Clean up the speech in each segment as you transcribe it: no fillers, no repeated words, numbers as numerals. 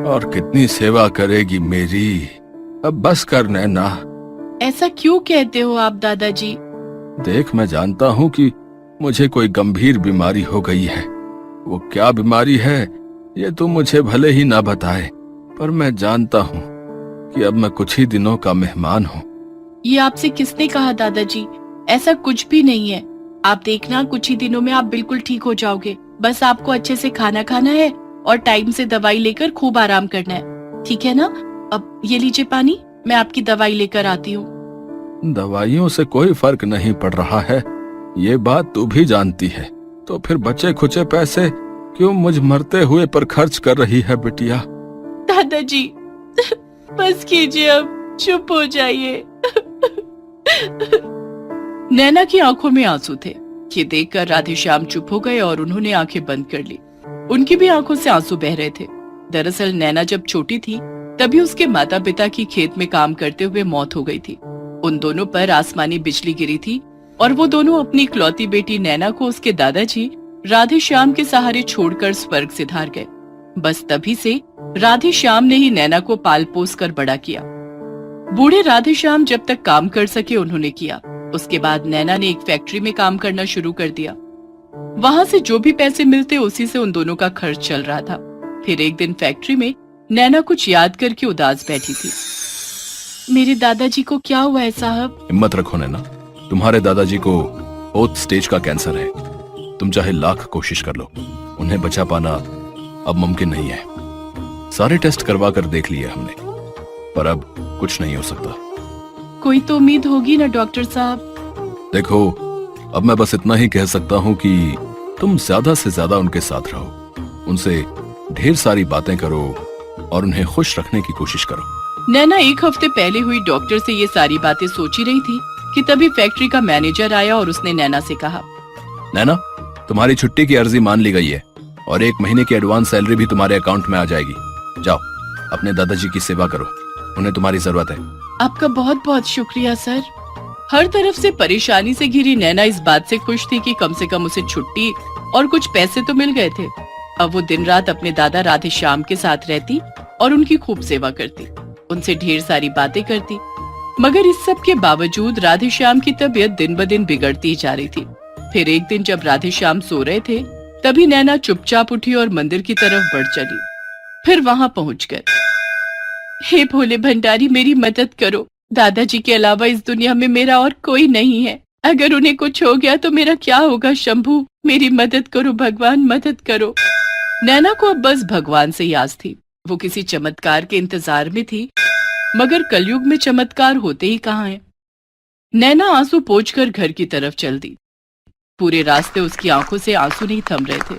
और कितनी सेवा करेगी मेरी। अब बस कर नैना। ऐसा क्यों कहते हो आप दादाजी? देख, मैं जानता हूँ कि मुझे कोई गंभीर बीमारी हो गई है। वो क्या बीमारी है ये तुम मुझे भले ही ना बताए, पर मैं जानता हूँ कि अब मैं कुछ ही दिनों का मेहमान हूँ। ये आपसे किसने कहा दादाजी? ऐसा कुछ भी नहीं है। आप देखना, कुछ ही दिनों में आप बिल्कुल ठीक हो जाओगे। बस आपको अच्छे से खाना खाना है और टाइम से दवाई लेकर खूब आराम करना है, ठीक है ना? अब ये लीजिए पानी, मैं आपकी दवाई लेकर आती हूँ। दवाइयों से कोई फर्क नहीं पड़ रहा है, ये बात तू भी जानती है। तो फिर बचे खुचे पैसे क्यों मुझ मरते हुए पर खर्च कर रही है बिटिया? दादाजी बस कीजिए, अब चुप हो जाइए। नैना की आंखों में आंसू थे। ये देखकर राधेश्याम चुप हो गए और उन्होंने आंखें बंद कर ली। उनकी भी आंखों से आंसू बह रहे थे। दरअसल नैना जब छोटी थी तभी उसके माता पिता की खेत में काम करते हुए मौत हो गई थी। उन दोनों पर आसमानी बिजली गिरी थी और वो दोनों अपनी इकलौती बेटी नैना को उसके दादाजी राधेश्याम के सहारे छोड़कर स्वर्ग सिधार गए। बस तभी से राधेश्याम ने ही नैना को पाल पोस कर बड़ा किया। बूढ़े राधेश्याम जब तक काम कर सके उन्होंने किया। उसके बाद नैना ने एक फैक्ट्री में काम करना शुरू कर दिया। वहां से जो भी पैसे मिलते उसी से उन दोनों का खर्च चल रहा था। फिर एक दिन फैक्ट्री में नैना कुछ याद करके उदास बैठी थी। मेरे दादाजी को क्या हुआ है साहब? हिम्मत रखो नैना, तुम्हारे दादाजी को 4th स्टेज का कैंसर है। तुम चाहे लाख कोशिश कर लो, उन्हें बचा पाना अब मुमकिन नहीं है। सारे टेस्ट करवा कर देख लिए हमने, पर अब कुछ नहीं हो सकता। कोई तो उम्मीद होगी ना डॉक्टर साहब? देखो, अब मैं बस इतना ही कह सकता हूँ कि तुम ज्यादा से ज्यादा उनके साथ रहो, उनसे ढेर सारी बातें करो और उन्हें खुश रखने की कोशिश करो। नैना एक हफ्ते पहले हुई डॉक्टर से ये सारी बातें सोच ही रही थी कि तभी फैक्ट्री का मैनेजर आया और उसने नैना से कहा, नैना, तुम्हारी छुट्टी की अर्जी मान ली गई है और 1 महीने की एडवांस सैलरी भी तुम्हारे अकाउंट में आ जाएगी। जाओ, अपने दादाजी की सेवा करो, उन्हें तुम्हारी जरूरत है। आपका बहुत बहुत शुक्रिया सर। हर तरफ से परेशानी से घिरी नैना इस बात से खुश थी कि कम से कम उसे छुट्टी और कुछ पैसे तो मिल गए थे। अब वो दिन रात अपने दादा राधेश्याम के साथ रहती और उनकी खूब सेवा करती, उनसे ढेर सारी बातें करती। मगर इस सब के बावजूद राधेश्याम की तबीयत दिन ब दिन बिगड़ती जा रही थी। फिर एक दिन जब राधेश्याम सो रहे थे तभी नैना चुपचाप उठी और मंदिर की तरफ बढ़ चली। फिर वहां पहुंचकर, हे भोले भंडारी, मेरी मदद करो। दादाजी के अलावा इस दुनिया में मेरा और कोई नहीं है। अगर उन्हें कुछ हो गया तो मेरा क्या होगा? शंभू, मेरी मदद करो भगवान, मदद करो। नैना को अब बस भगवान से ही आस थी। वो किसी चमत्कार के इंतजार में थी, मगर कलयुग में चमत्कार होते ही कहाँ हैं। नैना आंसू पोंछकर घर की तरफ चल दी। पूरे रास्ते उसकी आंखों से आंसू नहीं थम रहे थे।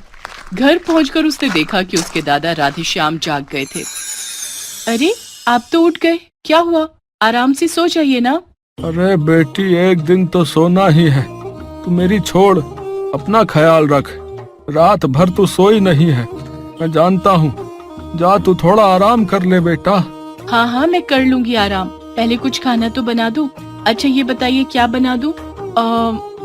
घर पहुंचकर उसने देखा कि उसके दादा राधेश्याम जाग गए थे। अरे, आप तो उठ गए, क्या हुआ? आराम से सो जाइए ना। अरे बेटी, एक दिन तो सोना ही है, तू मेरी छोड़, अपना ख्याल रख। रात भर तू सोई नहीं है, मैं जानता हूँ। जा, तू थोड़ा आराम कर ले बेटा। हाँ हाँ, मैं कर लूंगी आराम। पहले कुछ खाना तो बना दूं। अच्छा ये बताइए क्या बना दूं?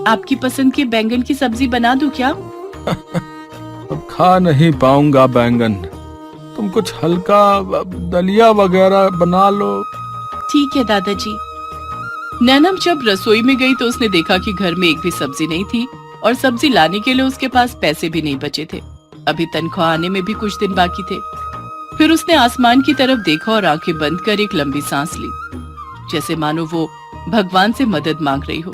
आपकी पसंद की बैंगन की सब्जी बना दूं क्या? अब खा नहीं पाऊंगा बैंगन, तुम कुछ हल्का दलिया वगैरह बना लो। ठीक है दादाजी। नैना जब रसोई में गई तो उसने देखा कि घर में एक भी सब्जी नहीं थी और सब्जी लाने के लिए उसके पास पैसे भी नहीं बचे थे। अभी तनख्वाह आने में भी कुछ दिन बाकी थे। फिर उसने आसमान की तरफ देखा और आंखें बंद कर एक लंबी सांस ली, जैसे मानो वो भगवान से मदद मांग रही हो।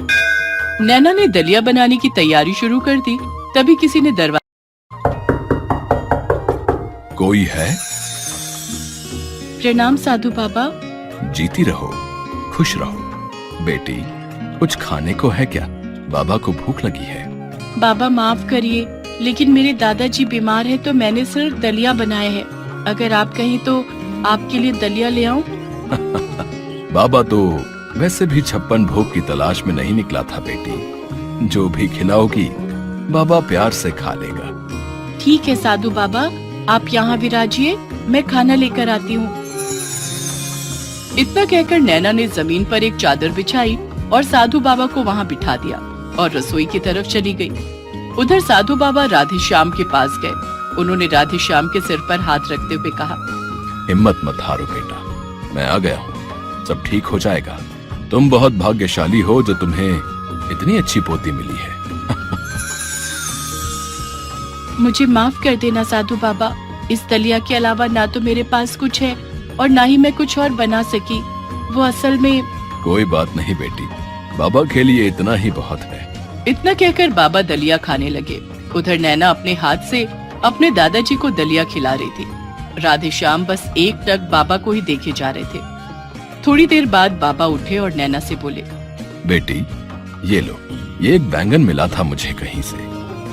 नैना ने दलिया बनाने की तैयारी शुरू कर दी, तभी किसी ने दरवाजा। कोई है? प्रणाम साधु बाबा। जीती रहो, खुश रहो। बेटी, कुछ खाने को है क्या? बाबा को भूख लगी है। बाबा माफ करिए, लेकिन मेरे दादाजी बीमार है तो मैंने सिर्फ दलिया बनाए हैं। अगर आप कहें तो आपके लिए दलिया ले आऊं? बाबा तो वैसे भी 56 भोग की तलाश में नहीं निकला था बेटी। जो भी खिलाओगी बाबा प्यार से खा लेगा। ठीक है साधु बाबा, आप यहाँ विराजिए, मैं खाना लेकर आती हूँ। इतना कहकर नैना ने जमीन पर एक चादर बिछाई और साधु बाबा को वहाँ बिठा दिया और रसोई की तरफ चली गई। उधर साधु बाबा राधे श्याम के पास गए। उन्होंने राधे श्याम के सिर पर हाथ रखते हुए कहा, हिम्मत मत हारो बेटा, मैं आ गया हूँ, सब ठीक हो जाएगा। तुम बहुत भाग्यशाली हो जो तुम्हें इतनी अच्छी पोती मिली है। मुझे माफ कर देना साधु बाबा, इस दलिया के अलावा ना तो मेरे पास कुछ है और ना ही मैं कुछ और बना सकी। वो असल में। कोई बात नहीं बेटी, बाबा के लिए इतना ही बहुत है। इतना कहकर बाबा दलिया खाने लगे। उधर नैना अपने हाथ से अपने दादाजी को दलिया खिला रही थी। राधे श्याम बस एक टक बाबा को ही देखे जा रहे थे। थोड़ी देर बाद बाबा उठे और नैना से बोले, बेटी ये लो, ये एक बैंगन मिला था मुझे कहीं से।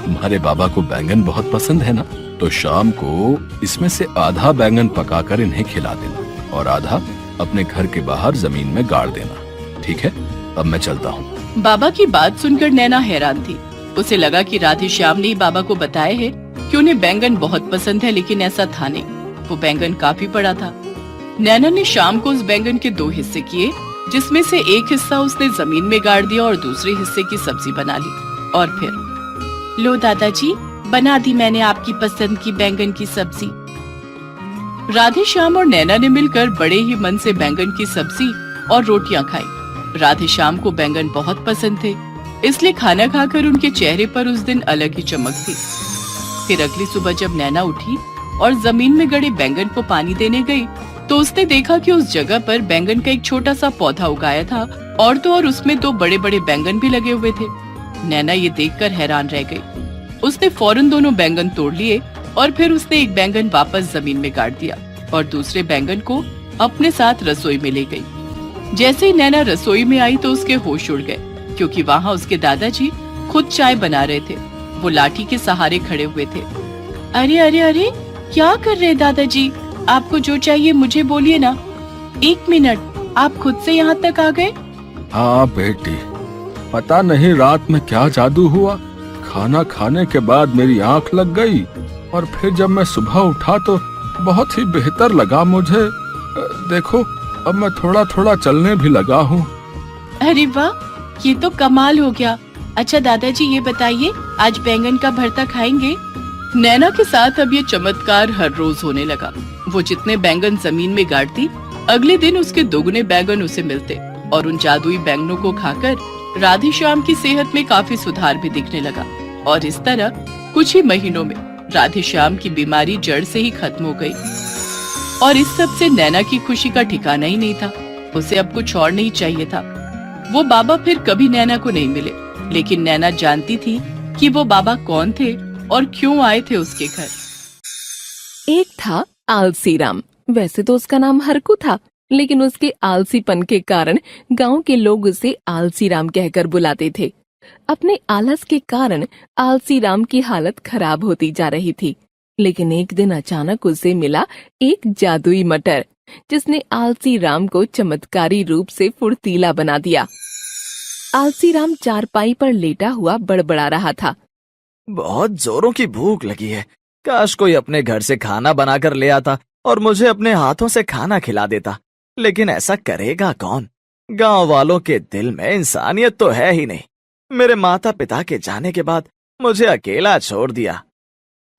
तुम्हारे बाबा को बैंगन बहुत पसंद है ना, तो शाम को इसमें से आधा बैंगन पकाकर इन्हें खिला देना और आधा अपने घर के बाहर जमीन में गाड़ देना, ठीक है? अब मैं चलता हूँ। बाबा की बात सुनकर नैना हैरान थी। उसे लगा कि राधे श्याम ने ही बाबा को बताया है कि उन्हें बैंगन बहुत पसंद है, लेकिन ऐसा था नहीं। वो बैंगन काफी बड़ा था। नैना ने शाम को उस बैंगन के 2 हिस्से किए, जिसमें से एक हिस्सा उसने जमीन में गाड़ दिया और दूसरे हिस्से की सब्जी बना ली। और फिर, लो दादाजी, बना दी मैंने आपकी पसंद की बैंगन की सब्जी। राधे श्याम और नैना ने मिलकर बड़े ही मन से बैंगन की सब्जी और रोटियां खाई। राधे श्याम को बैंगन बहुत पसंद थे, इसलिए खाना खाकर उनके चेहरे पर उस दिन अलग ही चमक थी। फिर अगली सुबह जब नैना उठी और जमीन में गड़े बैंगन को पानी देने गई, तो उसने देखा कि उस जगह पर बैंगन का एक छोटा सा पौधा उगाया था और तो और उसमें 2 बड़े बड़े बैंगन भी लगे हुए थे। नैना ये देखकर हैरान रह गई। उसने फौरन दोनों बैंगन तोड़ लिए और फिर उसने एक बैंगन वापस जमीन में गाड़ दिया और दूसरे बैंगन को अपने साथ रसोई में ले गई। जैसे ही नैना रसोई में आई तो उसके होश उड़ गए, क्योंकि वहाँ उसके दादाजी खुद चाय बना रहे थे। वो लाठी के सहारे खड़े हुए थे। अरे अरे अरे, क्या कर रहे दादाजी? आपको जो चाहिए मुझे बोलिए ना। 1 मिनट, आप खुद से यहाँ तक आ गए? हाँ बेटी, पता नहीं रात में क्या जादू हुआ। खाना खाने के बाद मेरी आंख लग गई और फिर जब मैं सुबह उठा तो बहुत ही बेहतर लगा मुझे। देखो, अब मैं थोड़ा थोड़ा चलने भी लगा हूँ। अरे वाह, ये तो कमाल हो गया। अच्छा दादाजी, ये बताइए, आज बैंगन का भरता खाएंगे? नैना के साथ अब ये चमत्कार हर रोज होने लगा। वो जितने बैंगन जमीन में गाड़ती, अगले दिन उसके दोगुने बैंगन उसे मिलते और उन जादुई बैंगनों को खाकर राधे श्याम की सेहत में काफी सुधार भी दिखने लगा। और इस तरह कुछ ही महीनों में राधे श्याम की बीमारी जड़ से ही खत्म हो गई। और इस सब से नैना की खुशी का ठिकाना ही नहीं था। उसे अब कुछ और नहीं चाहिए था। वो बाबा फिर कभी नैना को नहीं मिले, लेकिन नैना जानती थी कि वो बाबा कौन थे और क्यों आए थे उसके घर। एक था आलसी राम। वैसे तो उसका नाम हरकू था, लेकिन उसके आलसीपन के कारण गांव के लोग उसे आलसी राम कहकर बुलाते थे। अपने आलस के कारण आलसी राम की हालत खराब होती जा रही थी। लेकिन एक दिन अचानक उसे मिला एक जादुई मटर, जिसने आलसी राम को चमत्कारी रूप से फुर्तीला बना दिया। आलसी राम चारपाई पर लेटा हुआ बड़बड़ा रहा था। बहुत जोरों की भूख लगी है। काश कोई अपने घर से खाना बनाकर ले आता और मुझे अपने हाथों से खाना खिला देता। लेकिन ऐसा करेगा कौन? गांव वालों के दिल में इंसानियत तो है ही नहीं। मेरे माता पिता के जाने के बाद मुझे अकेला छोड़ दिया।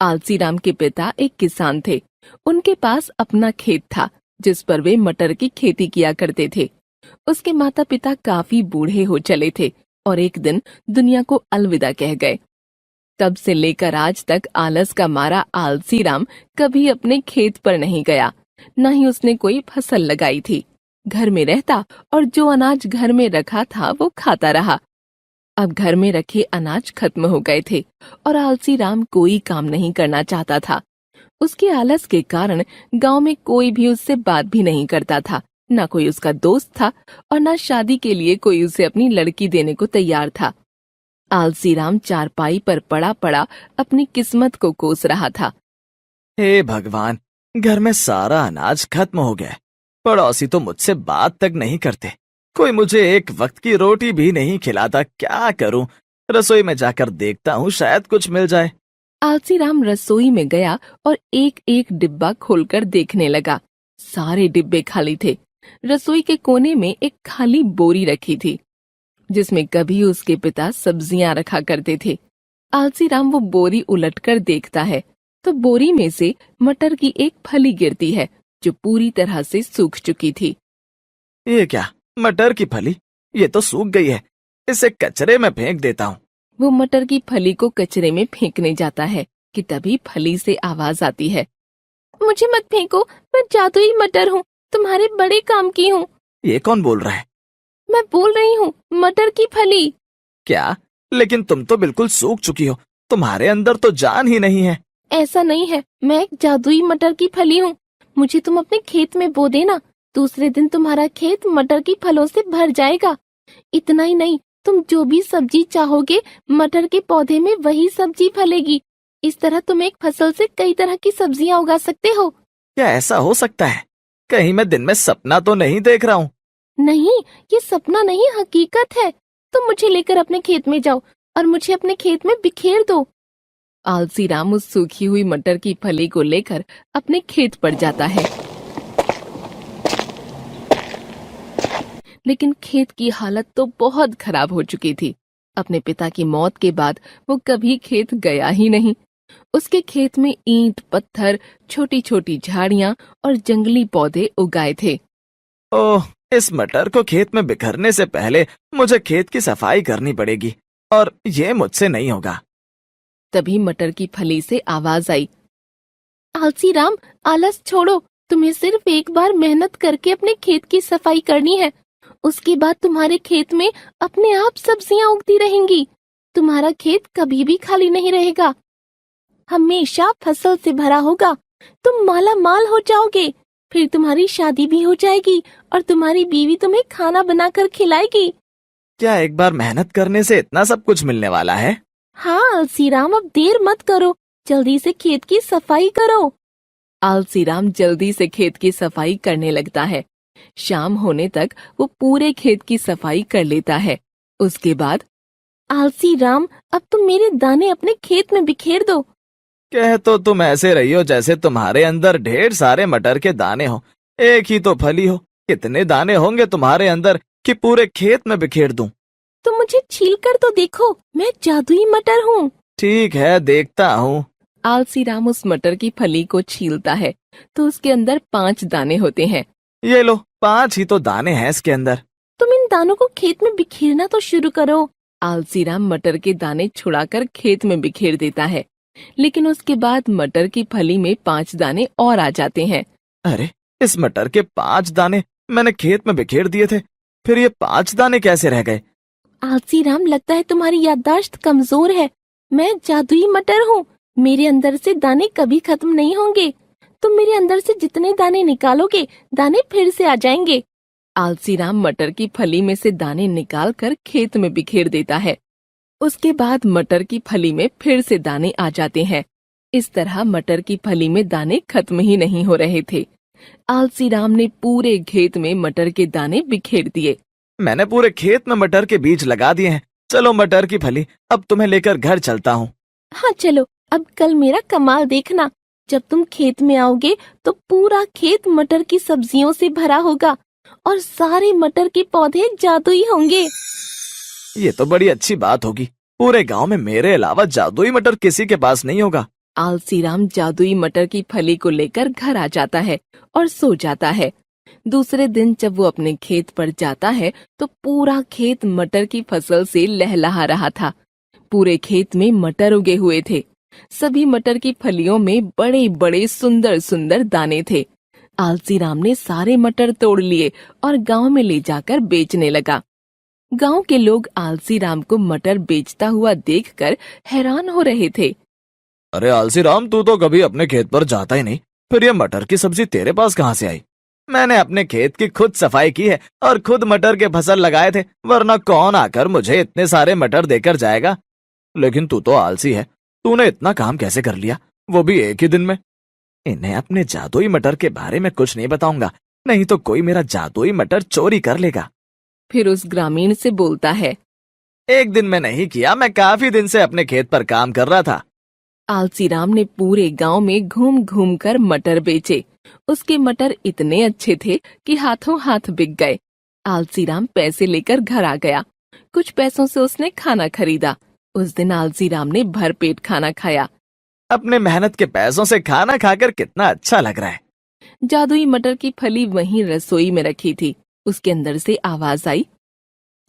आलसी राम के पिता एक किसान थे। उनके पास अपना खेत था, जिस पर वे मटर की खेती किया करते थे। उसके माता पिता काफी बूढ़े हो चले थे और एक दिन दुनिया को अलविदा कह गए। तब से लेकर आज तक आलस का मारा आलसी राम कभी अपने खेत पर नहीं गया, न ही उसने कोई फसल लगाई थी। घर में रहता और जो अनाज घर में रखा था वो खाता रहा। अब घर में रखे अनाज खत्म हो गए थे और आलसी राम कोई काम नहीं करना चाहता था। उसके आलस के कारण गांव में कोई भी उससे बात भी नहीं करता था, न कोई उसका दोस्त था और न शादी के लिए कोई उसे अपनी लड़की देने को तैयार था। आलसी राम चारपाई पर पड़ा पड़ा अपनी किस्मत को कोस रहा था। हे भगवान, घर में सारा अनाज खत्म हो गया। पड़ोसी तो मुझसे बात तक नहीं करते। कोई मुझे एक वक्त की रोटी भी नहीं खिलाता। क्या करूं? रसोई में जाकर देखता हूँ, शायद कुछ मिल जाए। आलसी राम रसोई में गया और एक एक डिब्बा खोलकर देखने लगा। सारे डिब्बे खाली थे। रसोई के कोने में एक खाली बोरी रखी थी। जिसमें कभी उसके पिता सब्जियां रखा करते थे। आलसी राम वो बोरी उलटकर देखता है तो बोरी में से मटर की एक फली गिरती है जो पूरी तरह से सूख चुकी थी। ये क्या, मटर की फली? ये तो सूख गई है, इसे कचरे में फेंक देता हूँ। वो मटर की फली को कचरे में फेंकने जाता है कि तभी फली से आवाज आती है, मुझे मत फेंको, मैं जादुई मटर हूँ, तुम्हारे बड़े काम की हूँ। ये कौन बोल रहा है? मैं बोल रही हूँ, मटर की फली। क्या? लेकिन तुम तो बिल्कुल सूख चुकी हो, तुम्हारे अंदर तो जान ही नहीं है। ऐसा नहीं है, मैं एक जादुई मटर की फली हूँ। मुझे तुम अपने खेत में बो देना, दूसरे दिन तुम्हारा खेत मटर की फलों से भर जाएगा। इतना ही नहीं, तुम जो भी सब्जी चाहोगे मटर के पौधे में वही सब्जी फलेगी। इस तरह तुम एक फसल से कई तरह की सब्जियां उगा सकते हो। क्या ऐसा हो सकता है? कहीं मैं दिन में सपना तो नहीं देख रहा हूँ? नहीं, ये सपना नहीं, हकीकत है। तुम मुझे लेकर अपने खेत में जाओ और मुझे अपने खेत में बिखेर दो। आलसी राम उस सूखी हुई मटर की फली को लेकर अपने खेत पर जाता है, लेकिन खेत की हालत तो बहुत खराब हो चुकी थी। अपने पिता की मौत के बाद वो कभी खेत गया ही नहीं। उसके खेत में ईंट, पत्थर, छोटी छोटी झाड़ियां और जंगली पौधे उगाए थे। ओह, इस मटर को खेत में बिखरने से पहले मुझे खेत की सफाई करनी पड़ेगी, और ये मुझसे नहीं होगा। तभी मटर की फली से आवाज आई, आलसी राम, आलस छोड़ो, तुम्हें सिर्फ एक बार मेहनत करके अपने खेत की सफाई करनी है। उसके बाद तुम्हारे खेत में अपने आप सब्जियां उगती रहेंगी। तुम्हारा खेत कभी भी खाली नहीं रहेगा, हमेशा फसल से भरा होगा। तुम माला माल हो जाओगे, फिर तुम्हारी शादी भी हो जाएगी और तुम्हारी बीवी तुम्हें खाना बनाकर खिलाएगी। क्या एक बार मेहनत करने से इतना सब कुछ मिलने वाला है? हाँ आलसी राम, अब देर मत करो, जल्दी से खेत की सफाई करो। आलसी राम जल्दी से खेत की सफाई करने लगता है। शाम होने तक वो पूरे खेत की सफाई कर लेता है। उसके बाद, आलसी राम, अब तुम मेरे दाने अपने खेत में बिखेर दो। कह तो तुम ऐसे रही हो जैसे तुम्हारे अंदर ढेर सारे मटर के दाने हो। एक ही तो फली हो, कितने दाने होंगे तुम्हारे अंदर कि पूरे खेत में बिखेर दूं? तुम मुझे छील कर तो देखो, मैं जादुई मटर हूँ। ठीक है, देखता हूँ। आलसी राम उस मटर की फली को छीलता है तो उसके अंदर 5 दाने होते हैं। ये लो, 5 ही तो दाने हैं इसके अंदर। तुम इन दानों को खेत में बिखेरना तो शुरू करो। आलसी राम मटर के दाने छुड़ाकर खेत में बिखेर देता है, लेकिन उसके बाद मटर की फली में 5 दाने और आ जाते हैं। अरे, इस मटर के 5 दाने मैंने खेत में बिखेर दिए थे, फिर ये 5 दाने कैसे रह गए? आलसी राम, लगता है तुम्हारी याददाश्त कमजोर है। मैं जादुई मटर हूँ, मेरे अंदर से दाने कभी खत्म नहीं होंगे। तुम मेरे अंदर से जितने दाने निकालोगे, दाने फिर से आ जाएंगे। आलसी राम मटर की फली में से दाने निकाल कर खेत में बिखेर देता है। उसके बाद मटर की फली में फिर से दाने आ जाते हैं। इस तरह मटर की फली में दाने खत्म ही नहीं हो रहे थे। आलसी राम ने पूरे खेत में मटर के दाने बिखेर दिए। मैंने पूरे खेत में मटर के बीज लगा दिए हैं। चलो मटर की फली, अब तुम्हें लेकर घर चलता हूँ। हाँ चलो, अब कल मेरा कमाल देखना। जब तुम खेत में आओगे तो पूरा खेत मटर की सब्जियों से भरा होगा और सारे मटर के पौधे जादुई होंगे। ये तो बड़ी अच्छी बात होगी। पूरे गांव में मेरे अलावा जादुई मटर किसी के पास नहीं होगा। आलसी राम जादुई मटर की फली को लेकर घर आ जाता है और सो जाता है। दूसरे दिन जब वो अपने खेत पर जाता है तो पूरा खेत मटर की फसल से लहलहा रहा था। पूरे खेत में मटर उगे हुए थे। सभी मटर की फलियों में बड़े बड़े सुंदर सुंदर दाने थे। आलसी राम ने सारे मटर तोड़ लिए और गांव में ले जाकर बेचने लगा। गांव के लोग आलसी राम को मटर बेचता हुआ देखकर हैरान हो रहे थे। अरे आलसी राम, तू तो कभी अपने खेत पर जाता ही नहीं, फिर ये मटर की सब्जी तेरे पास कहाँ से आई? मैंने अपने खेत की खुद सफाई की है और खुद मटर के फसल लगाए थे, वरना कौन आकर मुझे इतने सारे मटर देकर जाएगा? लेकिन तू तो आलसी है, तूने इतना काम कैसे कर लिया, वो भी एक ही दिन में? इन्हें अपने जादुई मटर के बारे में कुछ नहीं बताऊंगा, नहीं तो कोई मेरा जादुई मटर चोरी कर लेगा। फिर उस ग्रामीण से बोलता है, एक दिन में नहीं किया, मैं काफी दिन से अपने खेत पर काम कर रहा था। आलसी राम ने पूरे गांव में घूम घूम कर मटर बेचे। उसके मटर इतने अच्छे थे कि हाथों हाथ बिक गए। आलसी राम पैसे लेकर घर आ गया कुछ पैसों से उसने खाना खरीदा। उस दिन आलसी राम ने भरपेट खाना खाया। अपने मेहनत के पैसों से खाना खाकर कितना अच्छा लग रहा है। जादुई मटर की फली वहीं रसोई में रखी थी। उसके अंदर से आवाज आई,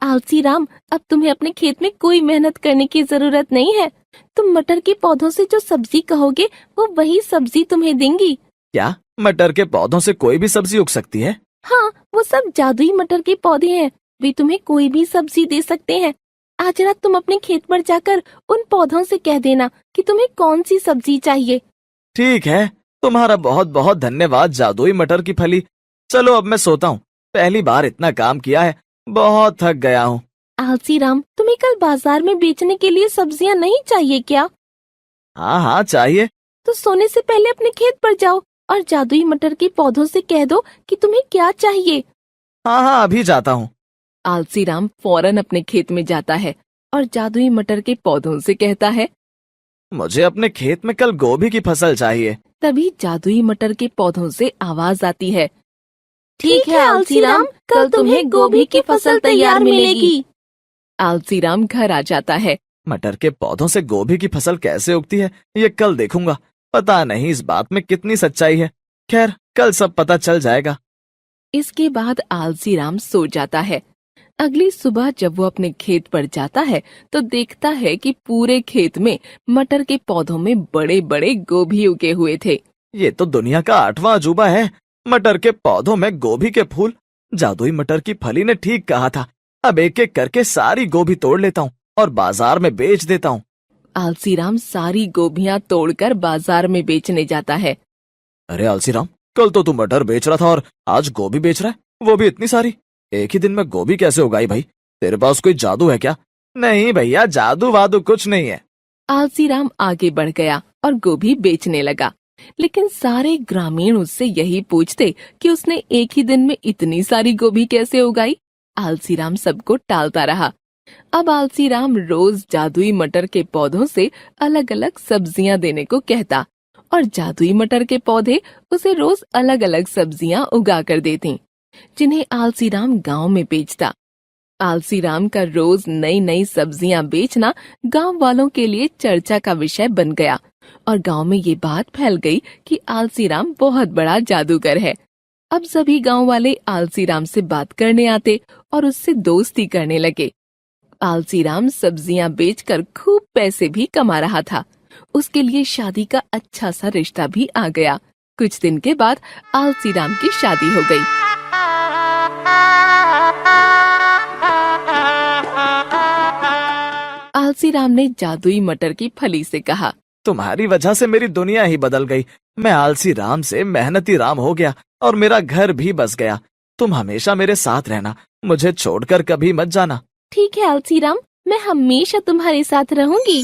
आलसी राम, अब तुम्हें अपने खेत में कोई मेहनत करने की जरूरत नहीं है। तुम मटर के पौधों से जो सब्जी कहोगे वो वही सब्जी तुम्हें देंगी। क्या मटर के पौधों से कोई भी सब्जी उग सकती है? हाँ, वो सब जादुई मटर के पौधे हैं। वे तुम्हें कोई भी सब्जी दे सकते हैं। आज रात तुम अपने खेत पर जाकर उन पौधों से कह देना कि तुम्हें कौन सी सब्जी चाहिए। ठीक है, तुम्हारा बहुत बहुत धन्यवाद जादुई मटर की फली। चलो अब मैं सोता हूँ, पहली बार इतना काम किया है, बहुत थक गया हूँ। आलसी राम, तुम्हें कल बाजार में बेचने के लिए सब्जियां नहीं चाहिए क्या? हाँ हाँ चाहिए। तो सोने से पहले अपने खेत पर जाओ और जादुई मटर के पौधों से कह दो कि तुम्हें क्या चाहिए। हाँ हाँ अभी जाता हूँ। आलसी राम फौरन अपने खेत में जाता है और जादुई मटर के पौधों से कहता है, मुझे अपने खेत में कल गोभी की फसल चाहिए। तभी जादुई मटर के पौधों से आवाज आती है, ठीक है आलसी राम, कल तुम्हें गोभी की फसल तैयार मिलेगी। आलसी राम घर आ जाता है। मटर के पौधों से गोभी की फसल कैसे उगती है ये कल देखूंगा। पता नहीं इस बात में कितनी सच्चाई है। खैर कल सब पता चल जाएगा। इसके बाद आलसी राम सो जाता है। अगली सुबह जब वो अपने खेत पर जाता है तो देखता है कि पूरे खेत में मटर के पौधों में बड़े बड़े गोभी उगे हुए थे। ये तो दुनिया का 8वां अजूबा है, मटर के पौधों में गोभी के फूल। जादुई मटर की फली ने ठीक कहा था। अब एक एक करके सारी गोभी तोड़ लेता हूँ और बाजार में बेच देता हूँ। आलसी राम सारी गोभियां तोड़कर बाजार में बेचने जाता है। अरे आलसी राम, कल तो तू मटर बेच रहा था और आज गोभी बेच रहा है, वो भी इतनी सारी। एक ही दिन में गोभी कैसे उगाई भाई? तेरे पास कोई जादू है क्या? नहीं भैया, जादू वादू कुछ नहीं है। आलसी राम आगे बढ़ गया और गोभी बेचने लगा। लेकिन सारे ग्रामीण उससे यही पूछते कि उसने एक ही दिन में इतनी सारी गोभी कैसे उगाई। आलसी राम सबको टालता रहा। अब आलसी राम रोज जादुई मटर के पौधों से अलग अलग सब्जियां देने को कहता और जादुई मटर के पौधे उसे रोज अलग अलग सब्जियां उगा कर देते, जिन्हें आलसी राम गाँव में बेचता। आलसी राम का रोज नई नई सब्जियां बेचना गांव वालों के लिए चर्चा का विषय बन गया और गांव में ये बात फैल गई कि आलसी राम बहुत बड़ा जादूगर है। अब सभी गांव वाले आलसी राम से बात करने आते और उससे दोस्ती करने लगे। आलसी राम सब्जियां बेचकर खूब पैसे भी कमा रहा था। उसके लिए शादी का अच्छा सा रिश्ता भी आ गया। कुछ दिन के बाद आलसी राम की शादी हो गई। आलसी राम ने जादुई मटर की फली से कहा, तुम्हारी वजह से मेरी दुनिया ही बदल गई। मैं आलसी राम से मेहनती राम हो गया और मेरा घर भी बस गया। तुम हमेशा मेरे साथ रहना, मुझे छोड़कर कभी मत जाना। ठीक है आलसी राम, मैं हमेशा तुम्हारे साथ रहूंगी।